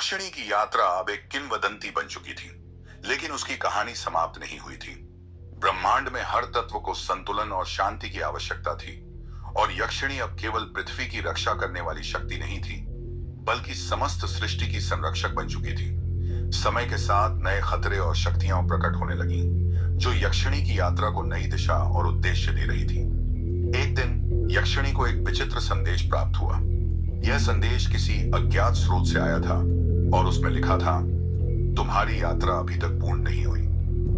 यक्षिणी की यात्रा अब एक किंवदंती बन चुकी थी, लेकिन उसकी कहानी समाप्त नहीं हुई थी। ब्रह्मांड में हर तत्व को संतुलन और शांति की आवश्यकता थी, और यक्षिणी अब केवल पृथ्वी की रक्षा करने वाली शक्ति नहीं थी, बल्कि समस्त सृष्टि की संरक्षक बन चुकी थी। समय के साथ नए खतरे और शक्तियां प्रकट होने लगी, जो यक्षिणी की यात्रा को नई दिशा और उद्देश्य दे रही थी। एक दिन यक्षिणी को एक विचित्र संदेश प्राप्त हुआ। यह संदेश किसी अज्ञात स्रोत से आया था, और उसमें लिखा था, तुम्हारी यात्रा अभी तक पूर्ण नहीं हुई,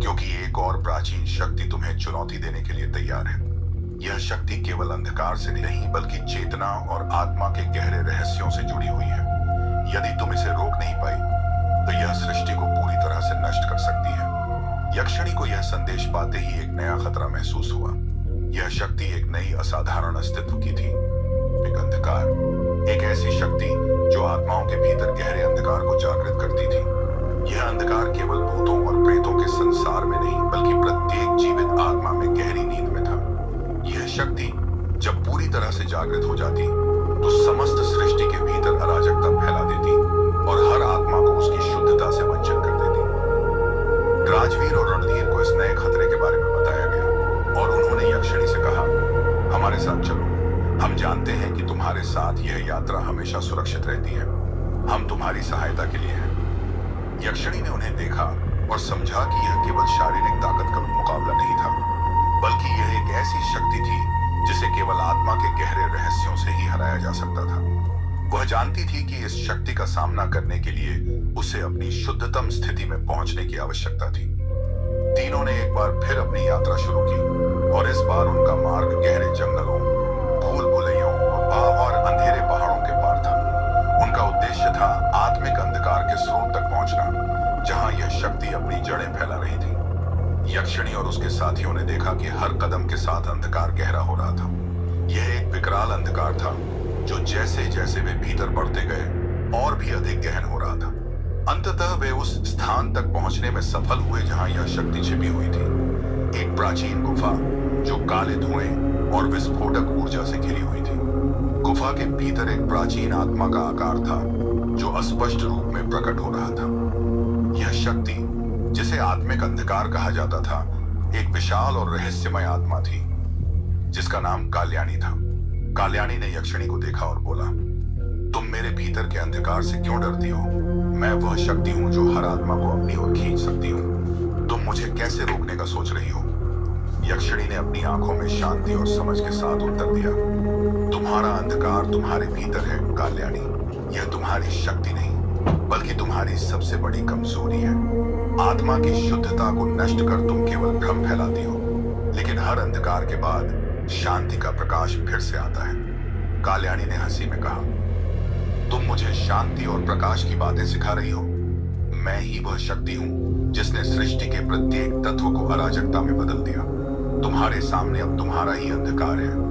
क्योंकि एक और प्राचीन शक्ति तुम्हें चुनौती देने के लिए तैयार है। यह शक्ति केवल अंधकार से नहीं, बल्कि चेतना और आत्मा के गहरे रहस्यों से जुड़ी हुई है। यदि तुम इसे रोक नहीं पाई, तो यह सृष्टि को पूरी तरह से नष्ट कर सकती है। यक्षिणी को यह संदेश पाते ही एक नया खतरा महसूस हुआ। यह शक्ति एक नई असाधारण अस्तित्व की थी, एक अंधकार, एक ऐसी शक्ति जो आत्माओं के भीतर गहरे अंधकार को जागृत करती थी। यह अंधकार केवल भूतों और प्रेतों के संसार में नहीं, बल्कि प्रत्येक जीवित आत्मा में गहरी नींद में था। यह शक्ति जब पूरी तरह से जागृत हो जाती, तो समस्त सृष्टि के भीतर अराजकता फैला देती और हर आत्मा को उसकी शुद्धता से वंचित कर देती। राजवीर और रणधीर को इस नए खतरे के बारे में बताया गया, और उन्होंने यक्षिणी से कहा, हमारे साथ चलो। हम जानते हैं कि तुम्हारे साथ यह यात्रा हमेशा सुरक्षित रहती है। हम तुम्हारी सहायता के लिए हैं। यक्षिणी ने उन्हें देखा और समझा कि यह केवल शारीरिक ताकत का मुकाबला नहीं था, बल्कि यह एक ऐसी शक्ति थी जिसे केवल आत्मा के गहरे रहस्यों से ही हराया जा सकता था। वह जानती थी कि इस शक्ति का सामना करने के लिए उसे अपनी शुद्धतम स्थिति में पहुंचने की आवश्यकता थी। तीनों ने एक बार फिर अपनी यात्रा शुरू की, और इस बार उनका मार्ग गहरे जंगलों, भूल भुलैयों और अंधेरे पहाड़ों के पार था। उनका उद्देश्य था आत्मिक अंधकार के स्रोत तक पहुंचना, जहां यह शक्ति अपनी जड़ें फैला रही थी। यक्षिणी और उसके साथियों ने देखा कि हर कदम के साथ अंधकार गहरा हो रहा था। यह एक विकराल अंधकार था, जो जैसे जैसे वे भीतर बढ़ते गए और भी अधिक गहन हो रहा था। अंततः वे उस स्थान तक पहुंचने में सफल हुए जहां यह शक्ति छिपी हुई थी। एक प्राचीन गुफा जो काले धुएं और विस्फोटक ऊर्जा से घिरी हुई थी। गुफा के भीतर एक प्राचीन आत्मा का आकार था, जो अस्पष्ट रूप में प्रकट हो रहा था। यह शक्ति, जिसे आत्मिक अंधकार कहा जाता था, एक विशाल और रहस्यमय आत्मा थी, जिसका नाम काल्याणी था। काल्याणी ने यक्षिणी को देखा और बोला, तुम मेरे भीतर के अंधकार से क्यों डरती हो? मैं वह शक्ति हूं जो हर आत्मा को अपनी ओर खींच सकती हूं। तुम मुझे कैसे रोकने का सोच रही हो? यक्षिणी ने अपनी आंखों में शांति और समझ के साथ उत्तर दिया, तुम्हारा अंधकार तुम्हारे भीतर है काल्याणी। यह तुम्हारी शक्ति नहीं, बल्कि तुम्हारी सबसे बड़ी कमजोरी है। आत्मा की शुद्धता को नष्ट कर तुम केवल भ्रम फैलाती हो, लेकिन हर अंधकार के बाद शांति का प्रकाश फिर से आता है। काल्याणी ने हंसी में कहा, तुम मुझे शांति और प्रकाश की बातें सिखा रही हो? मैं ही वह शक्ति हूं जिसने सृष्टि के प्रत्येक तत्व को अराजकता में बदल दिया। तुम्हारे सामने अब तुम्हारा ही अंधकार है।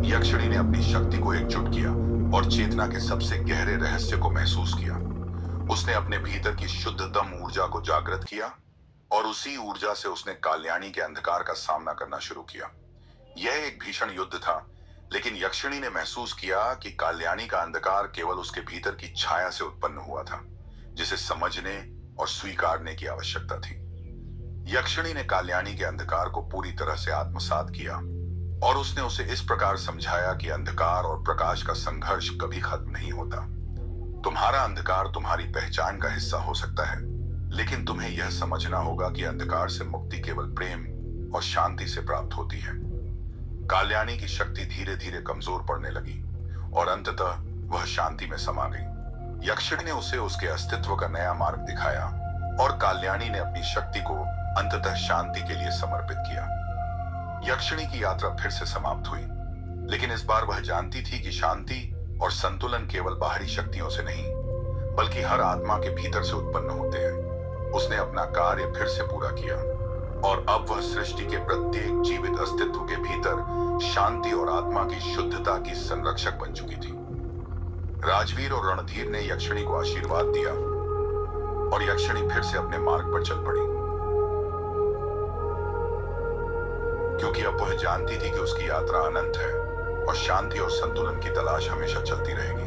यक्षिणी ने अपनी शक्ति को एकजुट किया और चेतना के सबसे गहरे रहस्य को महसूस किया। उसने अपने भीतर की शुद्धतम ऊर्जा को जागृत किया, और उसी ऊर्जा से उसने काल्याणी के अंधकार का सामना करना शुरू किया। यह एक भीषण युद्ध था, लेकिन यक्षिणी ने महसूस किया कि काल्याणी का अंधकार केवल उसके भीतर की छाया से उत्पन्न हुआ था, जिसे समझने और स्वीकारने की आवश्यकता थी। यक्षिणी ने काल्याणी के अंधकार को पूरी तरह से आत्मसात किया, और उसने उसे इस प्रकार समझाया कि अंधकार और प्रकाश का संघर्ष कभी खत्म नहीं होता। तुम्हारा अंधकार तुम्हारी पहचान का हिस्सा हो सकता है, लेकिन तुम्हें यह समझना होगा कि अंधकार से मुक्ति केवल प्रेम और शांति से प्राप्त होती है। काल्याणी की शक्ति धीरे धीरे कमजोर पड़ने लगी, और अंततः वह शांति में समा गई। यक्षिणी ने उसे उसके अस्तित्व का नया मार्ग दिखाया, और काल्याणी ने अपनी शक्ति को अंततः शांति के लिए समर्पित किया। यक्षिणी की यात्रा फिर से समाप्त हुई, लेकिन इस बार वह जानती थी कि शांति और संतुलन केवल बाहरी शक्तियों से नहीं, बल्कि हर आत्मा के भीतर से उत्पन्न होते हैं। उसने अपना कार्य फिर से पूरा किया, और अब वह सृष्टि के प्रत्येक जीवित अस्तित्व के भीतर शांति और आत्मा की शुद्धता की संरक्षक बन चुकी थी। राजवीर और रणधीर ने यक्षिणी को आशीर्वाद दिया, और यक्षिणी फिर से अपने मार्ग पर चल पड़ी, क्योंकि अब वह जानती थी कि उसकी यात्रा अनंत है, और शांति और संतुलन की तलाश हमेशा चलती रहेगी।